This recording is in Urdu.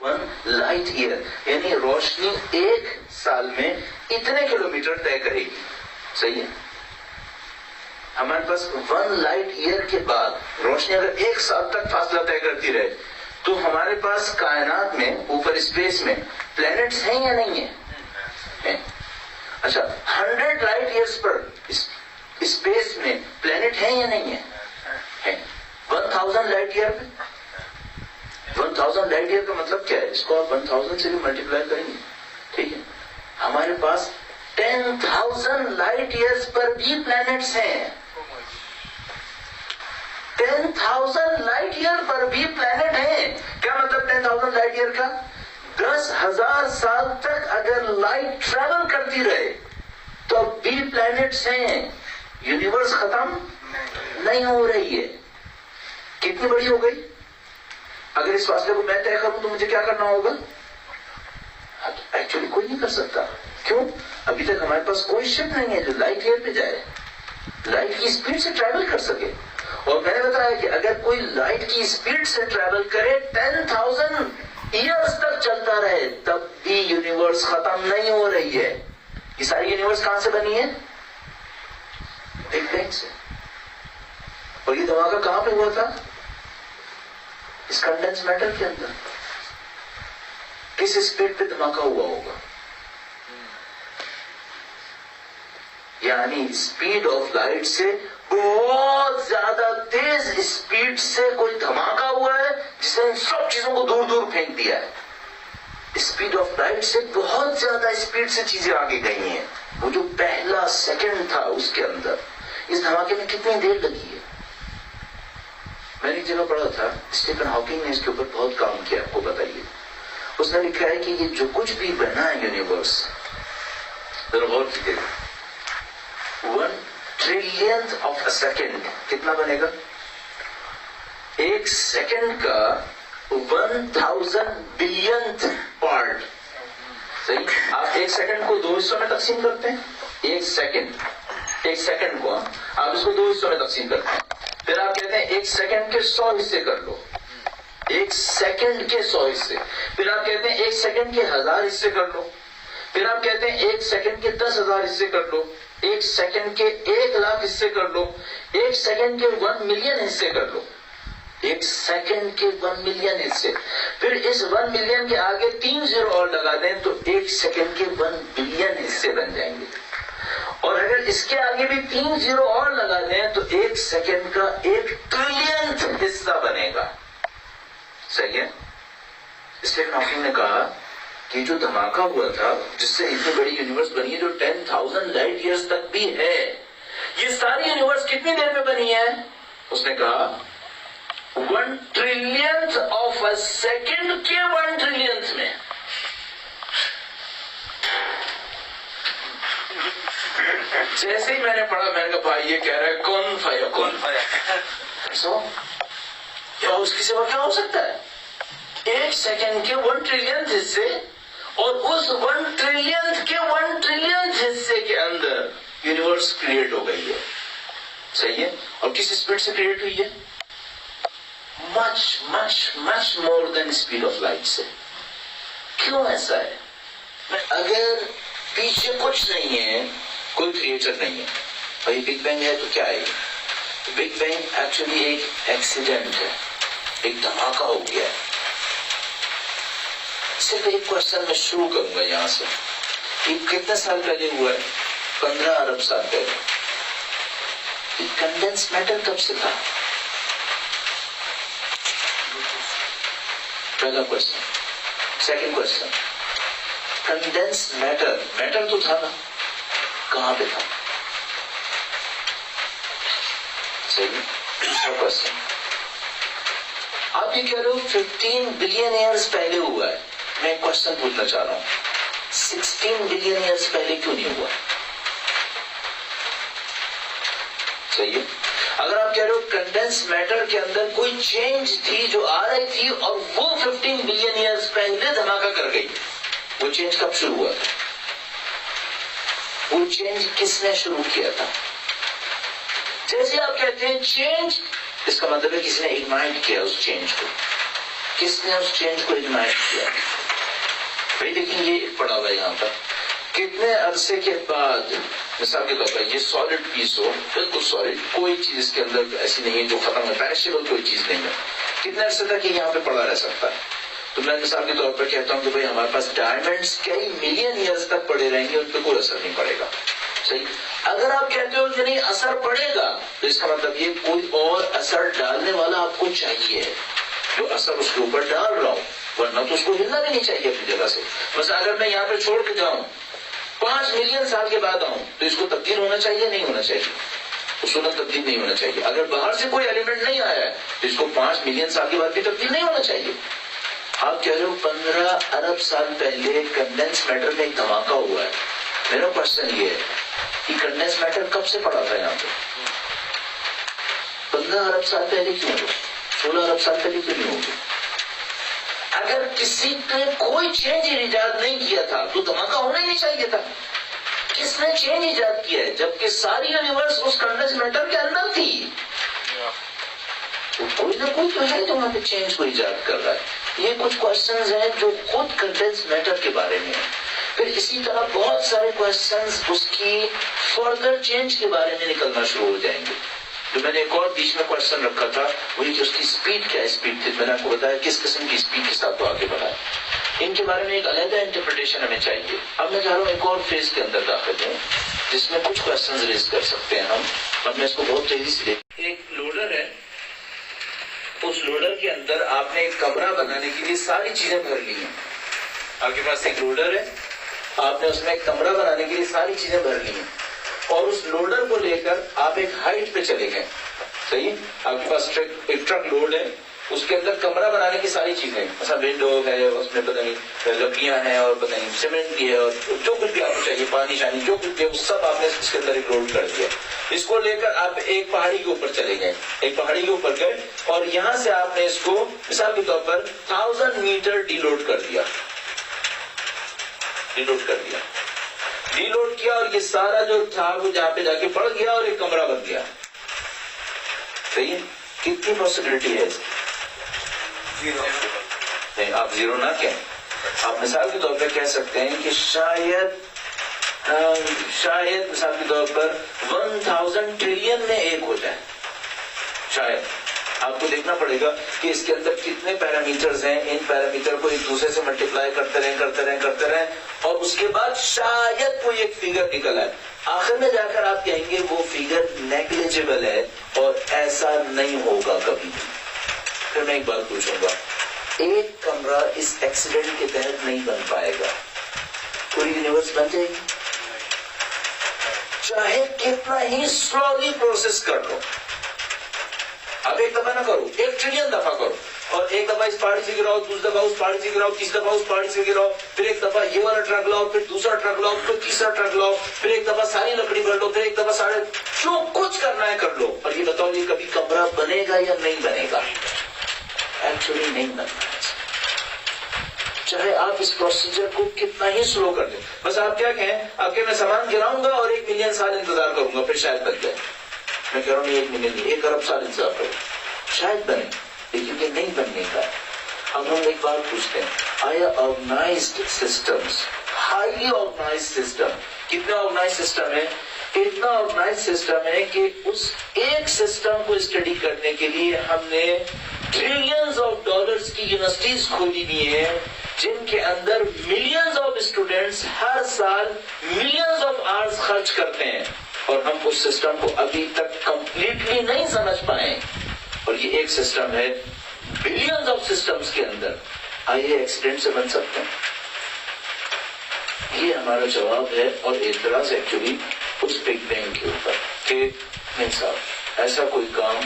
1 light year یعنی روشنی 1 سال میں اتنے کلومیٹر طے کرے گی. صحیح ہے. ہمارے پاس 1 light year کے بعد روشنی اگر 1 سال تک فاصلہ طے کرتی رہے تو ہمارے پاس کائنات میں اوپر اسپیس میں پلینٹس ہیں یا نہیں ہیں؟ اچھا 100 light years پر اسپیس میں پلینٹ ہیں یا نہیں ہیں؟ 1000 light year پہ 1000 light year کا مطلب کیا ہے؟ اس کو آپ 1000 سے بھی ملٹیپلائی کریں گے. ٹھیک ہے. ہمارے پاس 10,000 light years پر بھی پلینٹس ہیں. 10,000 light year پر بھی پلینٹ ہیں. کیا مطلب 10,000 light year کا؟ 10,000 سال تک اگر لائٹ ٹریول کرتی رہے تو بھی پلینٹس ہیں. یونیورس ختم نہیں ہو رہی ہے. کتنی بڑی ہو گئی؟ اگر اس فاصلے کو میں طے کروں تو مجھے کیا کرنا ہوگا؟ ایکچولی کوئی نہیں کر سکتا. کیوں؟ ابھی تک ہمارے پاس کوئی شپ نہیں ہے جو لائٹ ایئر پہ جائے, لائٹ کی اسپیڈ سے ٹریول کر سکے. اور میں نے بتایا کہ اگر کوئی لائٹ کی اسپیڈ سے ٹریول کرے 10,000 ایئرس تک چلتا رہے تب بھی یونیورس ختم نہیں ہو رہی ہے. یہ ساری یونیورس کہاں سے بنی ہے؟ بگ بینگ سے. اور یہ دھماکہ کہاں پہ ہوا تھا؟ اس کنڈنس میٹر کے اندر. کس اسپیڈ پہ دھماکہ ہوا ہوگا؟ یعنی اسپیڈ آف لائٹ سے بہت زیادہ تیز اسپیڈ سے کوئی دھماکہ ہوا ہے جس نے ان سب چیزوں کو دور دور پھینک دیا ہے. اسپیڈ آف لائٹ سے بہت زیادہ اسپیڈ سے چیزیں آگے گئی ہیں. وہ جو پہلا سیکنڈ تھا اس کے اندر اس دھماکے میں کتنی دیر لگی ہے؟ میں نے ایک جگہ پڑھا تھا, اسٹیفن ہاکنگ نے اس کے اوپر بہت کام کیا. آپ کو بتائیے, اس نے لکھا ہے کہ یہ جو کچھ بھی بنا ہے یونیورس, ذرا غور کیجیے گا, 1 trillionth of a second کتنا بنے گا؟ 1 سیکنڈ کا 1000 billionth پارٹ. صحیح. آپ 1 سیکنڈ کو 2 حصوں میں تقسیم کرتے ہیں. 1 سیکنڈ کو آپ اس کو 2 حصوں میں تقسیم کرتے ہیں. پھر آپ کہتے ہیں 1 سیکنڈ کے 100 حصے کر لو. 1 سیکنڈ کے 100 حصے. پھر آپ کہتے ہیں 1 سیکنڈ کے 1000 حصے کر لو. پھر آپ کہتے ہیں 1 سیکنڈ کے 10,000 حصے کر لو. 1 سیکنڈ کے 1,00,000 حصے کر لو. 1 سیکنڈ کے 1 ملین حصے کر لو. 1 سیکنڈ کے 1 ملین حصے. پھر اس 1 ملین کے آگے 3 زیرو اور لگا دیں تو 1 سیکنڈ کے 1 بلین حصے بن جائیں گے. اور اگر اس کے آگے بھی 3 زیرو اور لگا دیں تو 1 سیکنڈ کا 1 ٹریلینتھ حصہ بنے گا. صحیح ہے. اسٹیفن ہاکنگ نے کہا کہ جو دھماکہ ہوا تھا جس سے اتنی بڑی یونیورس بنی ہے جو 10,000 لائٹ ایئرز تک بھی ہے, یہ ساری یونیورس کتنی دیر میں بنی ہے؟ اس نے کہا 1 trillionth of a second کے 1 trillionth میں. جیسے ہی میں نے پڑھا میں نے کہا بھائی یہ کہہ رہا ہے کون فایا سو کیا اس کی سوا کیا ہو سکتا ہے؟ 1 سیکنڈ کے 1 trillionth حصے اور اس 1 trillionth کے 1 trillionth حصے کے اندر یونیورس کریٹ ہو گئی ہے. صحیح ہے. اور کس اسپیڈ سے کریٹ ہوئی ہے؟ much more than speed of light سے. کیوں ایسا ہے؟ اگر پیچھے کچھ نہیں ہے, کوئی کریٹر نہیں ہے, بھائی بگ بینگ ہے تو کیا ہے؟ بگ بینگ ایکچولی ایک ایکسیڈنٹ ہے, ایک دھماکہ ہو گیا ہے. صرف ایک کوشچن میں شروع کروں گا یہاں سے. یہ کتنے سال پہلے ہوا ہے؟ 15 ارب سال پہلے. یہ کنڈنس میٹر کب سے تھا؟ پہلا question. Second question, condensed matter تو تھا نا, کہاں پہ تھا؟ صحیح. دوسرا کوشچن, آپ یہ کہہ رہے ہو 15 بلین ایئرز پہلے ہوا ہے. میں ایک کوشچن پوچھنا چاہ رہا ہوں, 16 بلین ایئرز پہلے کیوں نہیں ہوا؟ صحیح ہے. اگر آپ کہہ رہے ہو کنڈنس میٹر کے اندر کوئی چینج تھی جو آ رہی تھی اور وہ 15 بلین ایئرز پہلے دھماکہ کر گئی, وہ چینج کب شروع ہوا تھا؟ وہ چینج کس نے شروع کیا تھا؟ جیسے آپ کہتے ہیں چینج, اس کا مطلب ہے کسی نے اگنائٹ کیا اس چینج کو. کس نے اس چینج کو اگنائٹ کیا؟ بھائی دیکھیں یہ پڑا ہوا ہے یہاں پر، کتنے عرصے کے بعد مثال کے طور پر یہ سالڈ پیس ہو، بالکل سالڈ، کوئی چیز اس کے اندر ایسی نہیں ہے جو ختم ہے، پیرشیبل کوئی چیز نہیں ہے، کتنے عرصے تک یہ یہاں پہ پڑا رہ سکتا ہے؟ تو میں مثال کے طور پر کہتا ہوں کہ بھائی ہمارے پاس ڈائمنڈس کئی ملین ایئرز تک پڑے رہیں گے، ان پہ کوئی اثر نہیں پڑے گا. صحیح. اگر آپ کہتے ہو کہ نہیں اثر پڑے گا تو اس کا مطلب یہ کوئی اور اثر ڈالنے والا آپ کو چاہیے جو اثر اس کے اوپر ڈال رہا ہوں، ورنہ تو اس کو ہلنا بھی نہیں چاہیے اپنی جگہ سے. مثلا اگر میں یہاں پہ چھوڑ کے جاؤں 5 ملین سال کے بعد آؤں تو اس کو تبدیل ہونا چاہیے نہیں ہونا چاہیے؟ اصولاً تبدیل نہیں ہونا چاہیے. اگر باہر سے کوئی ایلیمنٹ نہیں آیا ہے تو اس کو 5 ملین سال کے بعد بھی تبدیل نہیں ہونا چاہیے. آپ کہہ رہے ہو 15 ارب سال پہلے کنڈینس میٹر میں ایک دھماکہ ہوا ہے. میرا کوشچن یہ ہے کہ کنڈینس میٹر کب سے پڑا تھا یہاں پہ؟ 15 ارب سال پہلے کیوں ہو؟ 16 ارب سال پہلے کیوں نہیں ہوگی؟ اگر کسی نے کوئی چینج ایجاد نہیں کیا تھا تو دھماکہ ہونا ہی نہیں چاہیے تھا. کس نے چینج ایجاد کیا ہے جبکہ ساری یونیورس اس کنڈینس میٹر کے اندر تھی؟ تو کوئی نہ کوئی تو ہے جو وہاں پہ چینج کو ایجاد کر رہا ہے. یہ کچھ کوشچنز ہیں جو خود کنڈینس میٹر کے بارے میں ہیں. پھر اسی طرح بہت سارے کوشچنز اس کی فردر چینج کے بارے میں نکلنا شروع ہو جائیں گے. جو میں نے ایک اور بیچ میں کوشچن رکھا تھا وہی کہ اس کی سپیڈ کیا سپیڈ تھی. میں نے آپ کو بتایا کس قسم کی سپیڈ کے ساتھ تو آگے بڑھا ہے. ان کے بارے میں ایک علیحدہ انٹرپریٹیشن ہمیں چاہیے. اب میں چاہ رہا ہوں ایک اور فیز کے اندر داخل ہوں جس میں کچھ کوشچنز ریز کر سکتے ہیں ہم. اب میں اس کو بہت تیزی سے دیکھ. ایک لوڈر ہے، اس لوڈر کے اندر آپ نے ایک کمرہ بنانے کے لیے ساری چیزیں بھر لی ہیں. آپ کے پاس ایک لوڈر ہے، آپ نے اس میں ایک کمرہ بنانے کے لیے ساری چیزیں بھر لی ہیں اور اس لوڈر کو لے کر آپ ایک ہائٹ پہ چلے گئے. صحیح. آپ کے پاس ایک ٹرک لوڈ ہے، اس کے اندر کمرہ بنانے کی ساری چیزیں، مثلا ونڈو ہے، اس میں پتہ نہیں لکڑیاں ہیں اور پتہ نہیں سیمنٹ بھی ہے اور جو کچھ بھی آپ کو چاہیے، پانی شانی جو کچھ بھی ہے سب آپ نے اس کے اندر ایک لوڈ کر دیا. اس کو لے کر آپ ایک پہاڑی کے اوپر چلے گئے، ایک پہاڑی کے اوپر گئے اور یہاں سے آپ نے اس کو مثال کے طور پر 1000 میٹر ڈی لوڈ کر دیا. ڈی لوڈ کر دیا، ڈی لوڈ کیا اور یہ سارا جو تھا وہ جہاں پہ جا کے پڑ گیا اور ایک کمرہ بن گیا. صحیح. کتنی پاسبلٹی ہے؟ نہیں، آپ زیرو نہ کہیں. آپ مثال کے طور پر کہہ سکتے ہیں کہ شاید مثال کے طور پر 1000 ٹریلین میں ایک ہو جائے. شاید آپ کو دیکھنا پڑے گا کہ اس کے اندر کتنے پیرامیٹرز ہیں. ان پیرامیٹر کو ایک دوسرے سے ملٹیپلائی کرتے رہیں اور اس کے بعد شاید کوئی ایک فگر نکل آئے. آخر میں جا کر آپ کہیں گے وہ فگر نیگلیجیبل ہے اور ایسا نہیں ہوگا کبھی بھی. پھر میں ایک بات پوچھوں گا، ایک کمرہ اس ایکسیڈنٹ کے تحت نہیں بن پائے گا، پوری یونیورس بن جائے گی چاہے کتنا ہی سلولی پروسیس کر لو. اب ایک دفعہ نہ کرو، 1 ٹریلین دفعہ کرو اور ایک دفعہ اس پہاڑی سے گراؤ، دوسری دفعہ اس پہاڑی سے گراؤ، تیسری دفعہ اس پہاڑی سے گراؤ، پھر ایک دفعہ یہ والا ٹرک لاؤ، پھر دوسرا ٹرک لاؤ، پھر تیسرا ٹرک لاؤ، پھر ایک دفعہ ساری لکڑی بھر لو، پھر ایک دفعہ سارے جو کچھ کرنا ہے کر لو. اور یہ بتاؤ یہ کبھی کمرہ بنے گا یا نہیں بنے گا؟ ایکچولی نہیں بننا. چاہے آپ اس پروسیجر کو کتنا ہی سلو کر دیں. بس آپ کیا کہیں، آپ کہ میں سامان گراؤں گا اور 1 ملین سال انتظار کروں گا پھر شاید بن جائے. میں کہہ رہا ہوں 1 ملین 1 ارب سال انتظار کروں شاید بنے، لیکن یہ نہیں بننے کا. اب ہم ایک بات پوچھتے ہیں، آیا organised systems, highly organised system, کتنا آرگنائزڈ سسٹم ہے؟ اتنا آرگنائزڈ سسٹم ہے کہ اس ایک سسٹم کو اسٹڈی کرنے کے لیے ہم نے ٹریلینز آف ڈالرز کی یونیورسٹیز کھولی دی ہیں جن کے اندر ملینز آف اسٹوڈنٹس ہر سال ملینز آف آورز خرچ کرتے ہیں اور ہم اس سسٹم کو ابھی تک کمپلیٹلی نہیں سمجھ پائے. اور یہ ایک سسٹم ہے بلینز آف سسٹمز کے اندر. آئیے ایکسیڈنٹ سے بن سکتے ہیں؟ یہ ہمارا جواب ہے اور اعتراض ایکچولی اس بگ بینگ کے اوپر کہ نہیں صاحب ایسا کوئی کام